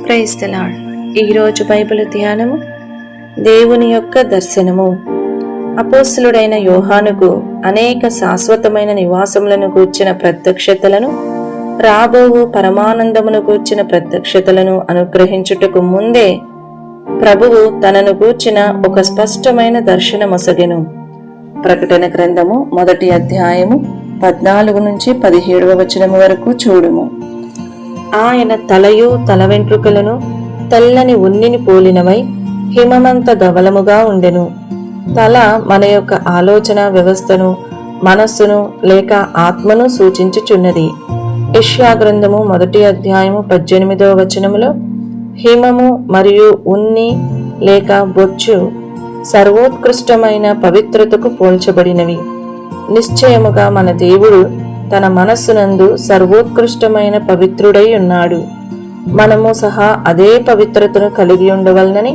Praise the lord. ఈరోజు Bible ధ్యానము దేవుని యొక్క దర్శనము. అపోస్తలుడైన యోహానుకు అనేక శాశ్వతమైన నివాసములను గూర్చిన ప్రత్యక్షతలను, రాబోవు పరమానందమును గూర్చిన ప్రత్యక్షతలను అనుగ్రహించుటకు ముందే ప్రభువు తనను గూర్చిన ఒక స్పష్టమైన దర్శనమొసగెను. ప్రకటన గ్రంథము 1వ అధ్యాయము 14 నుంచి 17వ వచనము వరకు చూడుము. ఆయన తలయు తల వెంట్రుకలను తెల్లని ఉన్నిని పోలినవై హిమమంత ధవలముగా ఉండెను. తల మన యొక్క ఆలోచన వ్యవస్థను, మనస్సును లేక ఆత్మను సూచించుచున్నది. యెషయా గ్రంథము 1వ అధ్యాయము 18వ వచనములో హిమము మరియు ఉన్ని లేక బొచ్చు సర్వోత్కృష్టమైన పవిత్రతకు పోల్చబడినవి. నిశ్చయముగా మన దేవుడు తన మనస్సునందు సర్వోత్కృష్టమైన పవిత్రుడై ఉన్నాడు. మనము సహా అదే పవిత్రతను కలిగి ఉండవలనని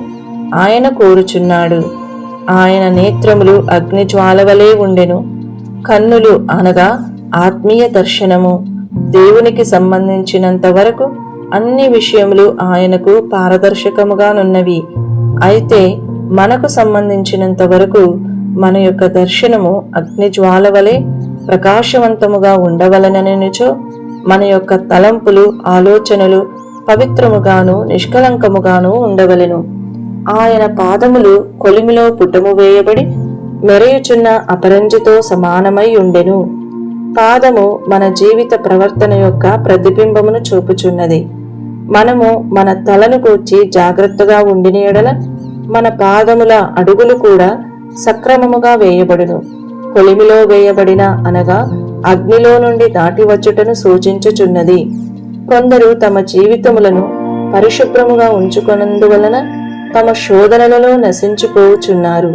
ఆయన కోరుచున్నాడు. ఆయన నేత్రములు అగ్ని జ్వాలవలే ఉండెను. కన్నులు అనగా ఆత్మీయ దర్శనము. దేవునికి సంబంధించినంత వరకు అన్ని విషయములు ఆయనకు పారదర్శకముగానున్నవి. అయితే మనకు సంబంధించినంత వరకు మన యొక్క దర్శనము అగ్ని జ్వాలవలే ప్రకాశవంతముగా ఉండవలననిచో మన యొక్క తలంపులు, ఆలోచనలు పవిత్రముగాను నిష్కలంకముగాను ఉండవలెను. ఆయన పాదములు కొలిమిలో పుటము వేయబడి మెరయుచున్న అపరంజితో సమానమై ఉండెను. పాదము మన జీవిత ప్రవర్తన యొక్క ప్రతిబింబమును చూపుచున్నది. మనము మన తలను గూర్చి జాగ్రత్తగా ఉండిన ఎడల మన పాదముల అడుగులు కూడా సక్రమముగా వేయబడును. కొలిమిలో వేయబడిన అనగా అగ్నిలో నుండి దాటి వచ్చుటను సూచించుచున్నది. కొందరు తమ జీవితములను పరిశుభ్రముగా ఉంచుకొనందువలన తమ శోధనలలో నశించిపోవుచున్నారు.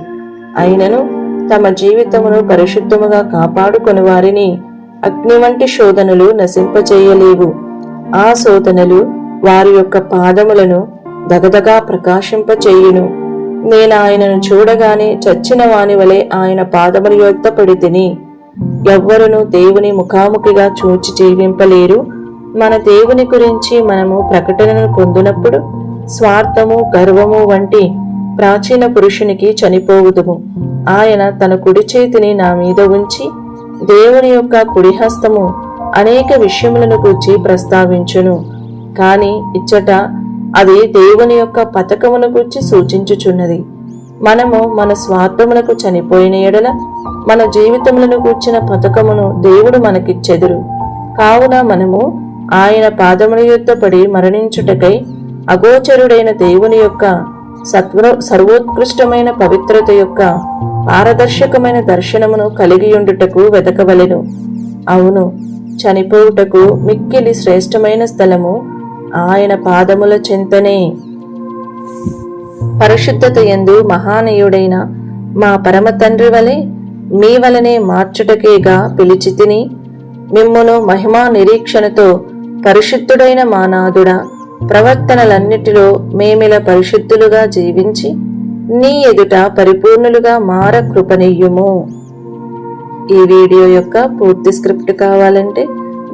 అయినను తమ జీవితమును పరిశుద్ధముగా కాపాడుకొని వారిని అగ్ని వంటి శోధనలు నశింపచేయలేవు. ఆ శోధనలు వారి యొక్క పాదములను దగదగా ప్రకాశింపచేయును. నేను ఆయనను చూడగానే చచ్చిన వాని వలె ఆయన పాదముల యొద్ద పడి తిని. ఎవ్వరును దేవుని ముఖాముఖిగా చూచి జీవింపలేరు. మన దేవుని గురించి మనము ప్రకటనను పొందినప్పుడు స్వార్థము, గర్వము వంటి ప్రాచీన పురుషునికి చనిపోవుదుము. ఆయన తన కుడి చేతిని నా మీద ఉంచి దేవుని యొక్క కుడిహస్తము అనేక విషయములను గూర్చి ప్రస్తావించును. కాని ఇచ్చట అది దేవుని యొక్క పతకమును గూర్చి సూచించుచున్నది. మనము మన స్వార్థములకు చనిపోయిన ఎడల మన జీవితములను గూర్చిన పతకమును దేవుడు మనకిచ్చెదరు. కావున మనము ఆయన పాదముల యొద్ద పడి మరణించుటకై అగోచరుడైన దేవుని యొక్క సర్వోత్కృష్టమైన పవిత్రత యొక్క పారదర్శకమైన దర్శనమును కలిగియుండుటకు వెతకవలెను. అవును, చనిపోవుటకు మిక్కిలి శ్రేష్టమైన స్థలము ఆయన పాదముల చెంతనే. పరిశుద్ధత యందు మహానీయుడైన మా పరమ తండ్రి వలె మీ వలనే మార్చుటకేగా పిలిచితిని. మిమ్మును మహిమా నిరీక్షణతో పరిశుద్ధుడైన మా నాథుడా, ప్రవర్తనలన్నిటిలో మేమిల పరిశుద్ధులుగా జీవించి నీ ఎదుట పరిపూర్ణులుగా మార కృపనియ్యుము. ఈ వీడియో యొక్క పూర్తి స్క్రిప్ట్ కావాలంటే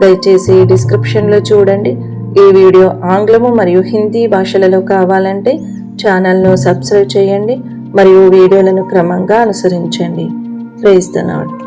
దయచేసి డిస్క్రిప్షన్లో చూడండి. ఈ వీడియో ఆంగ్లము మరియు హిందీ భాషలలో కావాలంటే ఛానల్ను సబ్స్క్రైబ్ చేయండి మరియు వీడియోలను క్రమంగా అనుసరించండి. Praise the lord.